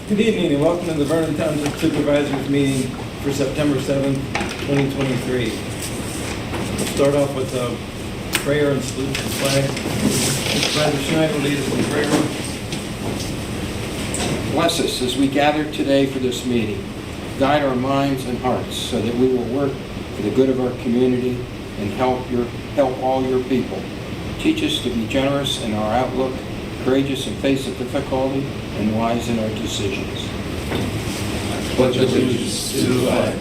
Good evening and welcome to the Vernon Township Supervisors meeting for September 7th, 2023. We'll start off with a prayer and salute to the flag. Supervisor Schneider will lead us in prayer. Bless us as we gather today for this meeting. Guide our minds and hearts so that we will work for the good of our community and help all your people. Teach us to be generous in our outlook, courageous in face of difficulty, and wise in our decisions. Pledge allegiance to the flag of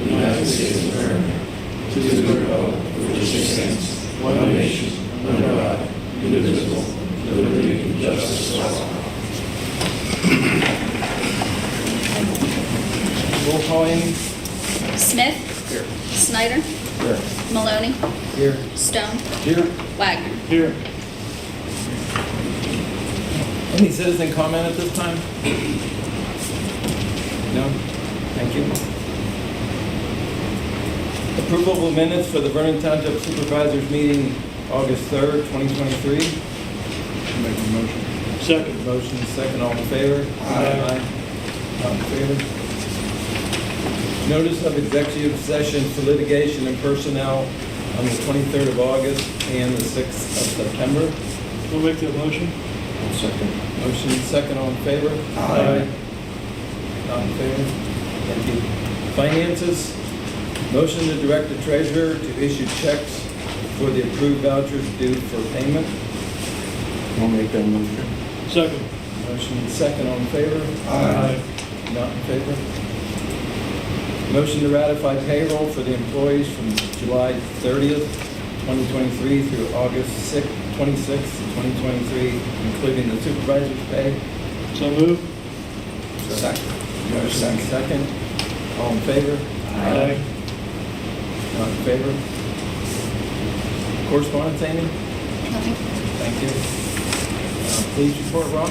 the United States of America, to the republic for which it stands, one nation, under God, indivisible, with liberty and justice for all. Roll call, Amy. Smith. Here. Snyder. Here. Maloney. Here. Stone. Here. Wagner. Here. Any citizen comment at this time? No? Thank you. Approval of minutes for the Vernon Township Supervisors meeting August 3rd, 2023. Make a motion. Second. Motion second, all in favor? Aye. All in favor? Notice of executive session for litigation and personnel on the 23rd of August and the 6th of September. We'll make that motion. Second. Motion second, all in favor? Aye. All in favor? Thank you. Finances, motion to direct the treasurer to issue checks for the approved vouchers due for payment. I'll make that motion. Second. Motion second, all in favor? Aye. Not in favor? Motion to ratify payroll for the employees from July 30th, 2023 through August 26th, 2023, including the supervisor's pay. So move. Second. Motion second. All in favor? Aye. Not in favor? Correspondence, Amy? Nothing. Thank you. Please report, Rob.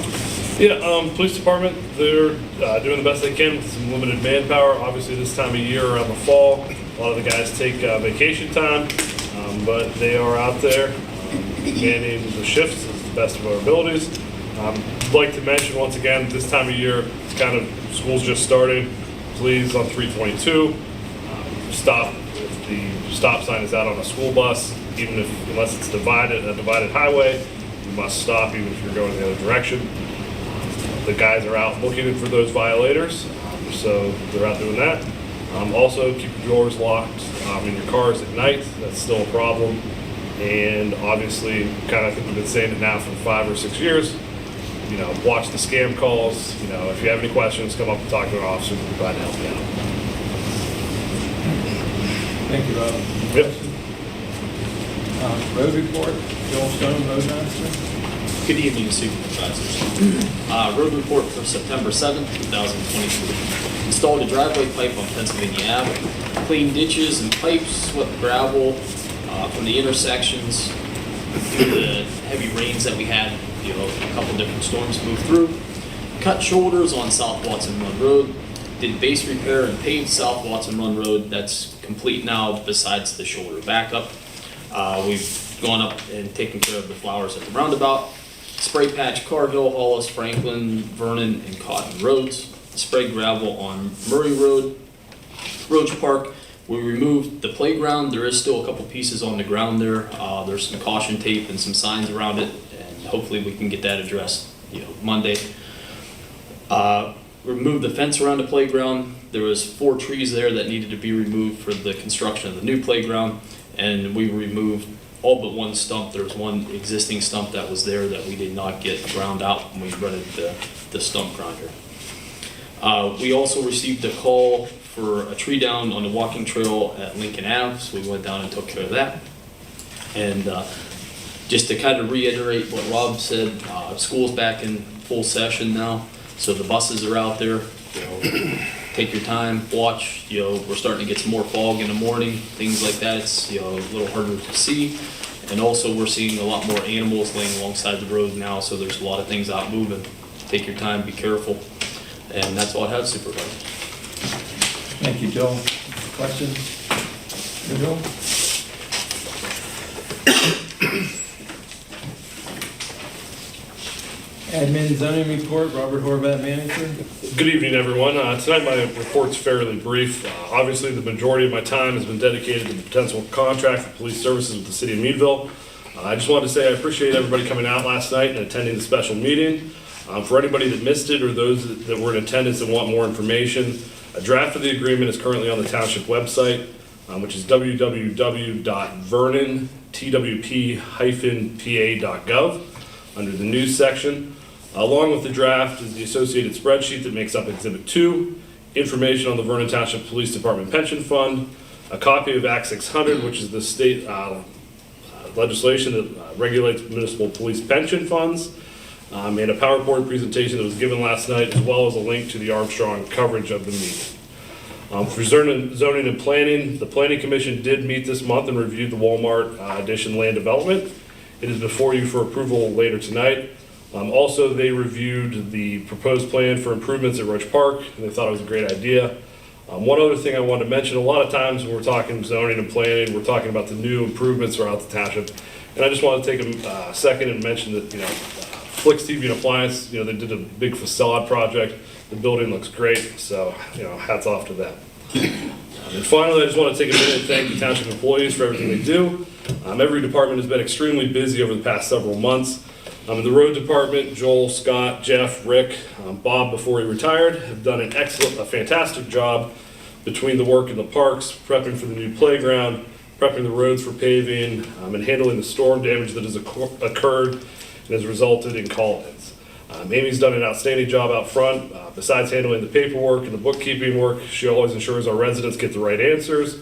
Yeah, police department, they're doing the best they can with some limited manpower. Obviously, this time of year around the fall, a lot of the guys take vacation time, but they are out there manning the shifts as the best of our abilities. I'd like to mention once again, this time of year, it's kind of school's just started. Please, on 322, stop if the stop sign is out on a school bus, even if unless it's a divided highway, you must stop even if you're going the other direction. The guys are out looking for those violators, so they're out doing that. Also, keep your doors locked in your cars at night. That's still a problem. And obviously, I think we've been saying it now for 5 or 6 years. You know, watch the scam calls. You know, if you have any questions, come up and talk to an officer. We'll be glad to help you out. Thank you, Rob. Yep. Road report, Joel Stone, roadmaster. Good evening, Supervisors. Road report for September 7th, 2023. Installed a driveway pipe on Pennsylvania Ave, cleaned ditches and pipes, swept gravel from the intersections due to the heavy rains that we had. A couple different storms moved through. Cut shoulders on South Watson Run Road. Did base repair and paved South Watson Run Road. That's complete now besides the shoulder backup. We've gone up and taken care of the flowers at the roundabout. Spray patch Cargill, Hollis, Franklin, Vernon, and Cotton roads. Spray gravel on Murray Road, Roach Park. We removed the playground. There is still a couple pieces on the ground there. There's some caution tape and some signs around it, and hopefully we can get that addressed, Monday. Removed the fence around the playground. There was 4 trees there that needed to be removed for the construction of the new playground, and we removed all but one stump. There was one existing stump that was there that we did not get ground out when we rented the stump grinder. We also received a call for a tree down on the walking trail at Lincoln Ave, so we went down and took care of that. And just to kind of reiterate what Rob said, school's back in full session now, so the buses are out there. Take your time, watch. We're starting to get some more fog in the morning, things like that. It's a little harder to see, and also we're seeing a lot more animals laying alongside the road now. So there's a lot of things out moving. Take your time, be careful, and that's all I have, Supervisor. Thank you, Joel. Questions? Joel? Admin zoning report, Robert Horvath, manager. Good evening, everyone. Tonight my report's fairly brief. Obviously, the majority of my time has been dedicated to the potential contract for police services with the city of Meadville. I just wanted to say I appreciate everybody coming out last night and attending the special meeting. For anybody that missed it or those that were in attendance and want more information, a draft of the agreement is currently on the township website, which is www.vernontwp-pa.gov under the news section. Along with the draft is the associated spreadsheet that makes up Exhibit 2, information on the Vernon Township Police Department Pension Fund, a copy of Act 600, which is the state legislation that regulates municipal police pension funds, and a PowerPoint presentation that was given last night, as well as a link to the Armstrong coverage of the meeting. For zoning and planning, the Planning Commission did meet this month and reviewed the Walmart addition land development. It is before you for approval later tonight. Also, they reviewed the proposed plan for improvements at Roach Park, and they thought it was a great idea. One other thing I wanted to mention, a lot of times when we're talking zoning and planning, we're talking about the new improvements throughout the township. And I just want to take a second and mention that, Flicks TV and Appliance, they did a big facade project. The building looks great, so, hats off to them. And finally, I just want to take a minute and thank the township employees for everything they do. Every department has been extremely busy over the past several months. In the road department, Joel, Scott, Jeff, Rick, Bob before he retired have done a fantastic job between the work in the parks, prepping for the new playground, prepping the roads for paving, and handling the storm damage that has occurred and has resulted in call-ins. Amy's done an outstanding job out front. Besides handling the paperwork and the bookkeeping work, she always ensures our residents get the right answers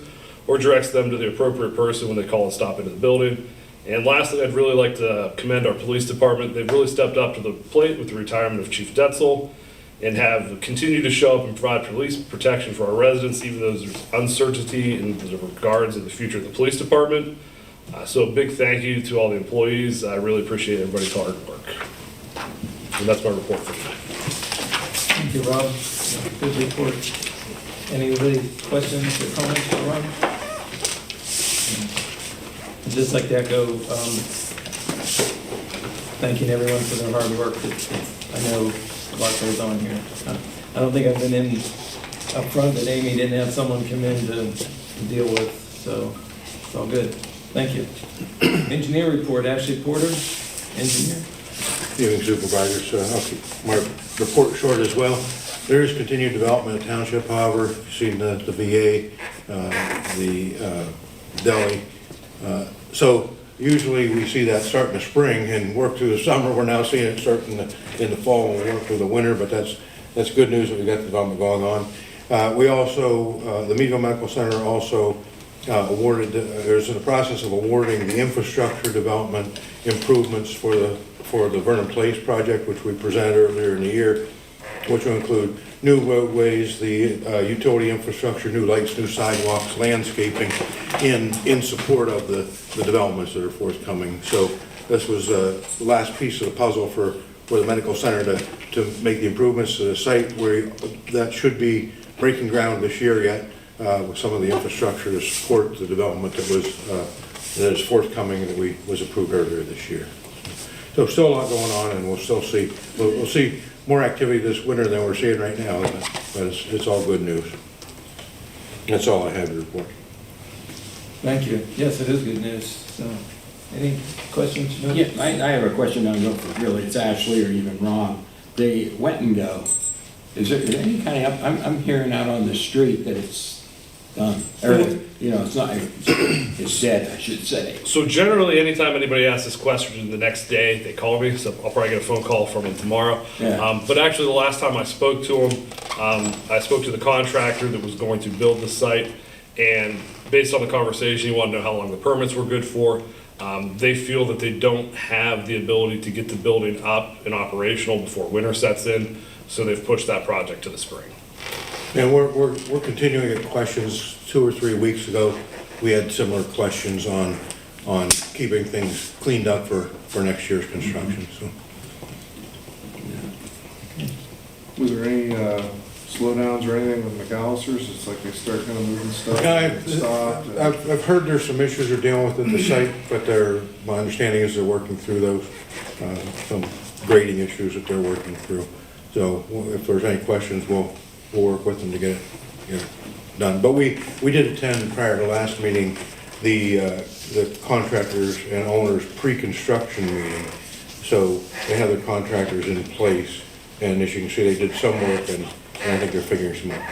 or directs them to the appropriate person when they call and stop into the building. And lastly, I'd really like to commend our police department. They've really stepped up to the plate with the retirement of Chief Detzel and have continued to show up and provide police protection for our residents, even though there's uncertainty in the regards of the future of the police department. So a big thank you to all the employees. I really appreciate everybody's hard work. And that's my report for tonight. Thank you, Rob. Good report. Any questions or comments for Rob? I'd just like to echo thanking everyone for their hard work. I know a lot goes on here. I don't think I've been in up front that Amy didn't have someone come in to deal with, so it's all good. Thank you. Engineer report, Ashley Porter, engineer. Evening, Supervisors. I'll keep my report short as well. There is continued development of township, however. You've seen the VA, the deli. So usually we see that start in the spring and work through the summer. We're now seeing it start in the fall and we work through the winter, but that's good news that we got the development going on. We also, the Meadville Medical Center also there's in the process of awarding the infrastructure development improvements for the Vernon Place project, which we presented earlier in the year, which will include new roadways, the utility infrastructure, new lights, new sidewalks, landscaping in support of the developments that are forthcoming. So this was the last piece of the puzzle for the medical center to make the improvements to the site, where that should be breaking ground this year yet, with some of the infrastructure to support the development that is forthcoming and that was approved earlier this year. So still a lot going on, and we'll see more activity this winter than we're seeing right now, but it's all good news. That's all I have to report. Thank you. Yes, it is good news. So, any questions? No? Yeah, I have a question. I don't know if really it's Ashley or even Ron. The Wet and Go, is there any kind of, I'm hearing out on the street that it's done. Or, it's not, it's dead, I should say. So generally, anytime anybody asks this question the next day, they call me, so I'll probably get a phone call from them tomorrow. Yeah. But actually, the last time I spoke to them, I spoke to the contractor that was going to build the site, and based on the conversation, he wanted to know how long the permits were good for. They feel that they don't have the ability to get the building up and operational before winter sets in, so they've pushed that project to the spring. And we're continuing at questions. 2 or 3 weeks ago, we had similar questions on keeping things cleaned up for next year's construction. So, Was there any slowdowns or anything with McAllister's? It's like they start kind of moving stuff. Stopped. I've heard there's some issues they're dealing with at the site, but my understanding is they're working through those. Some grading issues that they're working through. So if there's any questions, we'll work with them to get it done. But we did attend prior to last meeting, the contractors and owners pre-construction meeting. So they have their contractors in place, and as you can see, they did some work, and I think they're figuring something out.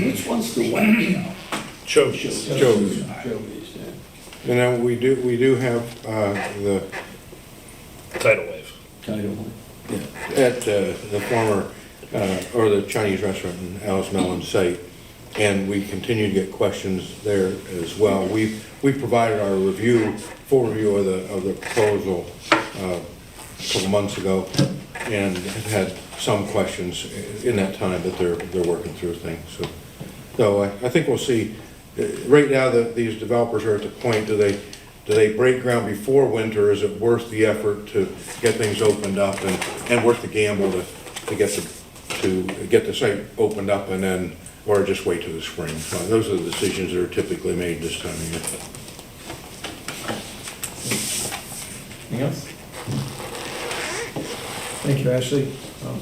Which one's the wet? Chokeys. Joe's. And then we do have the, Tidal wave. at the former, or the Chinese restaurant in Alice Mellon's site, and we continue to get questions there as well. We provided our full review of the proposal a couple months ago, and had some questions in that time that they're working through things. So I think we'll see. Right now, these developers are at the point, do they break ground before winter? Is it worth the effort to get things opened up and worth the gamble to get the site opened up, and then, or just wait till the spring? So those are the decisions that are typically made this time of year. Anything else? Thank you, Ashley.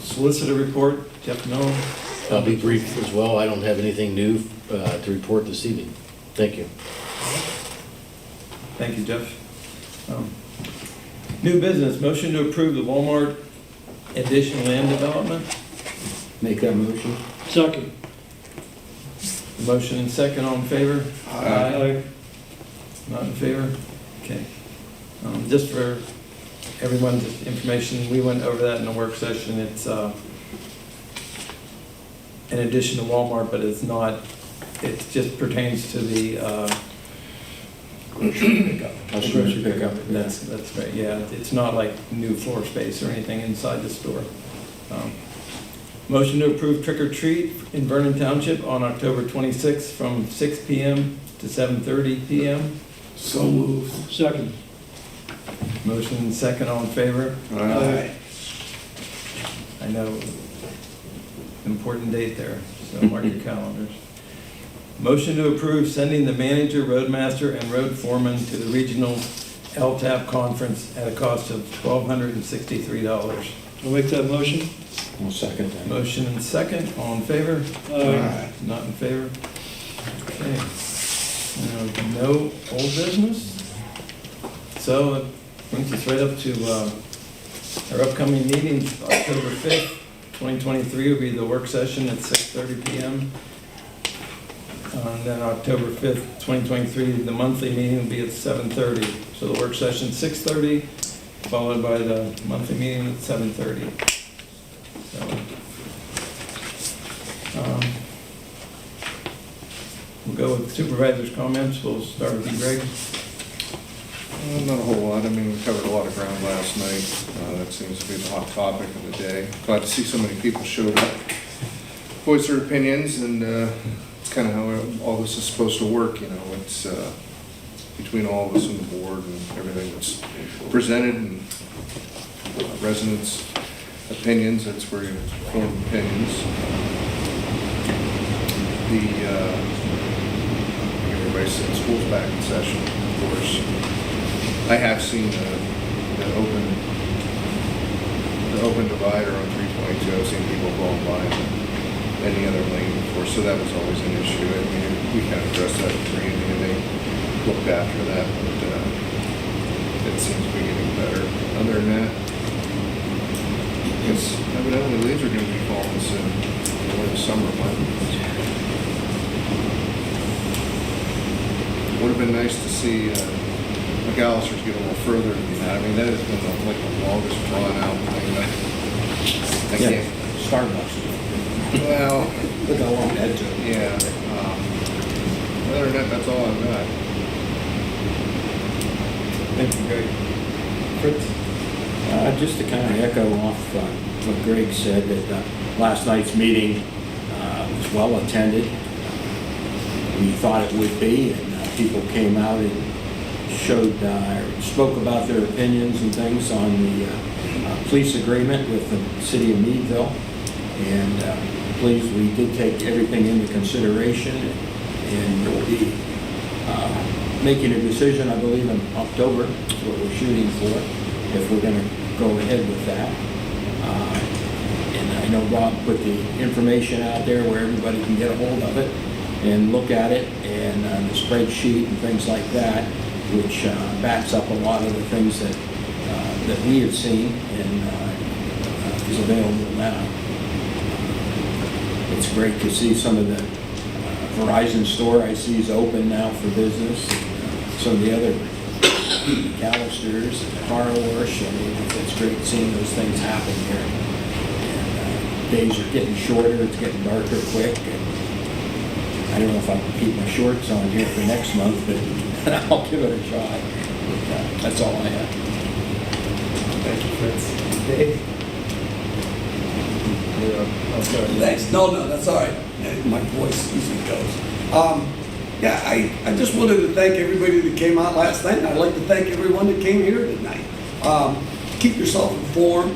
Solicitor report, Jeff Nolan. I'll be brief as well. I don't have anything new to report this evening. Thank you. Thank you, Jeff. New business, motion to approve the Walmart addition land development. Make that motion. Second. Motion and second, all in favor? Aye. Not in favor? Okay. Just for everyone's information, we went over that in the work session. It's in addition to Walmart, but it's not, it just pertains to the grocery pickup. That's right, yeah. It's not like new floor space or anything inside the store. Motion to approve trick or treat in Vernon Township on October 26th from 6 p.m. to 7:30 p.m. So moved. Second. Motion and second, all in favor? Aye. I know, important date there, so mark your calendars. Motion to approve sending the manager, roadmaster, and road foreman to the regional LTAP conference at a cost of $1,263. I'll make that motion. I'll second that. Motion and second, all in favor? Aye. Not in favor? Okay. No old business? So it brings us right up to our upcoming meetings. October 5th, 2023 will be the work session at 6:30 p.m. And then October 5th, 2023, the monthly meeting will be at 7:30. So the work session 6:30, followed by the monthly meeting at 7:30. So, we'll go with supervisors' comments. We'll start with you, Greg. Not a whole lot. I mean, we covered a lot of ground last night. That seems to be the hot topic of the day. Glad to see so many people showed up, voice their opinions, and it's kind of how all this is supposed to work, you know. It's between all of us on the board and everything that's presented, and residents' opinions, that's where you form opinions. Everybody said school's back in session, of course. I have seen the open divider on 322. I've seen people going by any other lane before, so that was always an issue. I mean, we kind of addressed that with Randy, and they looked after that, but it seems to be getting better. Other than that, it's evidently leaves are going to be falling soon, before the summer months. Would have been nice to see McAllister's get a little further than that. I mean, that has been like the longest drawn out thing. I can't. Starbucks. Well, Look how long that took. yeah. Other than that, that's all I've got. Thank you, Greg. Fritz? Just to kind of echo off what Greg said, that last night's meeting was well attended. We thought it would be, and people came out and spoke about their opinions and things on the police agreement with the city of Meadville. And pleased we did take everything into consideration, and we'll be making a decision, I believe, in October, is what we're shooting for, if we're gonna go ahead with that. And I know Rob put the information out there where everybody can get a hold of it and look at it, and the spreadsheet and things like that, which backs up a lot of the things that we have seen and is available now. It's great to see some of the Verizon store I see is open now for business. Some of the other McAllister's, car wash, I mean, it's great seeing those things happen here. And days are getting shorter, it's getting darker quick. And I don't know if I can keep my shorts on here for next month, but I'll give it a try. But, that's all I have. Thank you, Fritz. Dave? Oh, sorry. Thanks. No, that's all right. My voice usually goes. Yeah, I just wanted to thank everybody that came out last night, and I'd like to thank everyone that came here tonight. Keep yourself informed.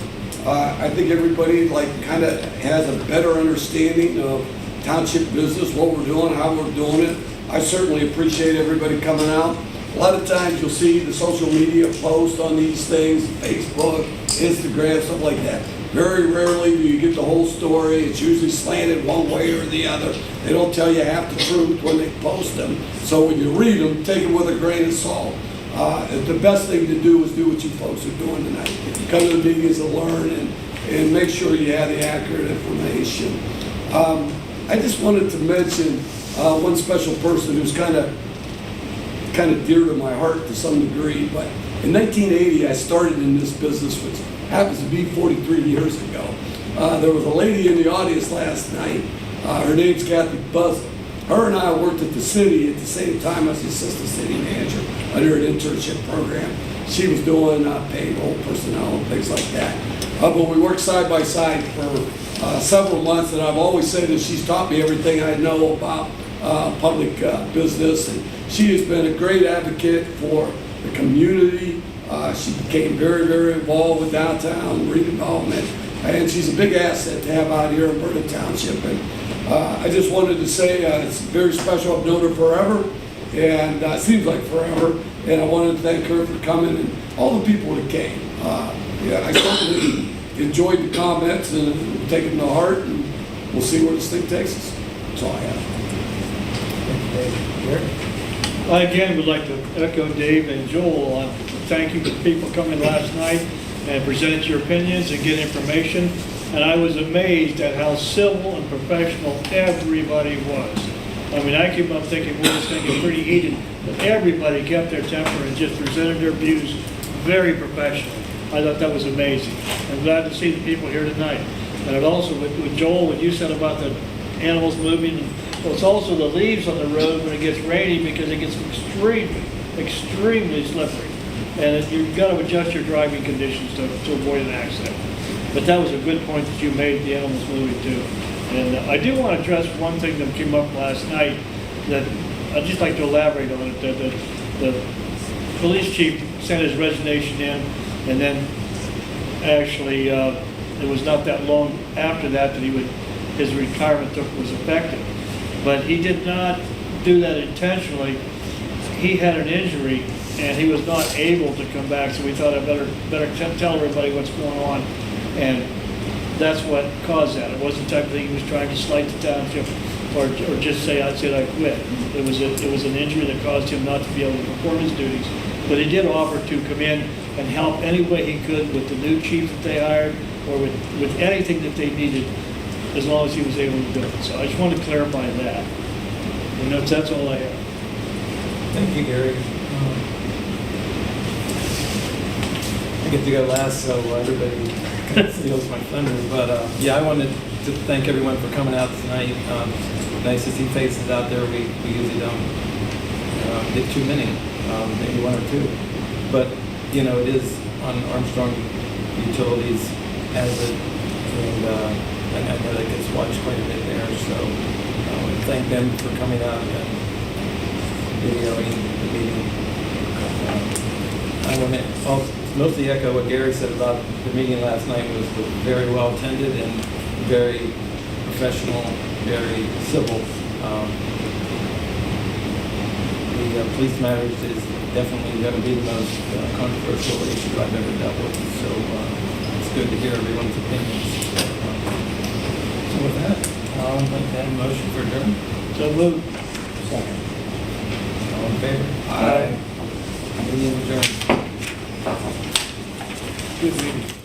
I think everybody kind of has a better understanding of township business, what we're doing, how we're doing it. I certainly appreciate everybody coming out. A lot of times you'll see the social media post on these things, Facebook, Instagram, stuff like that. Very rarely do you get the whole story. It's usually slanted one way or the other. They don't tell you half the truth when they post them. So when you read them, take it with a grain of salt. The best thing to do is do what you folks are doing tonight. Come to the meetings to learn and make sure you have the accurate information. I just wanted to mention one special person who's kind of dear to my heart to some degree. But in 1980, I started in this business, which happens to be 43 years ago. There was a lady in the audience last night. Her name's Kathy Buzzard. Her and I worked at the city at the same time as the assistant city manager under an internship program. She was doing payroll, personnel, and things like that. But we worked side by side for several months, and I've always said that she's taught me everything I know about public business. And she has been a great advocate for the community. She became very, very involved with downtown redevelopment, and she's a big asset to have out here in Vernon Township. And I just wanted to say it's very special. I've known her forever, and it seems like forever. And I wanted to thank her for coming and all the people that came. Yeah, I certainly enjoyed the comments and taken them to heart, and we'll see where this thing takes us. That's all I have. Thank you, Dave. Gary? I again would like to echo Dave and Joel on thank you for people coming last night and present your opinions and get information. And I was amazed at how civil and professional everybody was. I mean, I came up thinking, well, this thing is pretty heated, but everybody kept their temper and just presented their views very professionally. I thought that was amazing. I'm glad to see the people here tonight. And it also, with Joel, what you said about the animals moving, well, it's also the leaves on the road when it gets rainy because it gets extremely slippery. And you've got to adjust your driving conditions to avoid an accident. But that was a good point that you made, the animals moving too. And I do want to address one thing that came up last night that I'd just like to elaborate on it. The police chief sent his resignation in, and then actually it was not that long after that his retirement was effective. But he did not do that intentionally. He had an injury and he was not able to come back, so we thought I'd better tell everybody what's going on. And that's what caused that. It wasn't technically he was trying to slight the township or just say I quit. It was an injury that caused him not to be able to perform his duties. But he did offer to come in and help any way he could with the new chief that they hired or with anything that they needed, as long as he was able to do it. So I just wanted to clarify that. And that's all I have. Thank you, Gary. I get to go last, so everybody kind of steals my thunder. But yeah, I wanted to thank everyone for coming out tonight. Nice to see faces out there. We usually don't get too many, maybe one or two. But you know, it is on Armstrong Utilities as it, and I know that gets watched quite a bit there. So I want to thank them for coming out and videoing the meeting. I want to mostly echo what Gary said about the meeting last night. Was very well attended and very professional, very civil. police matters is definitely going to be the most controversial issue I've ever dealt with. So it's good to hear everyone's opinions. So with that, I'll make that a motion for adjournment. So moved. Second. All in favor? Aye. Meeting adjourned. Good meeting.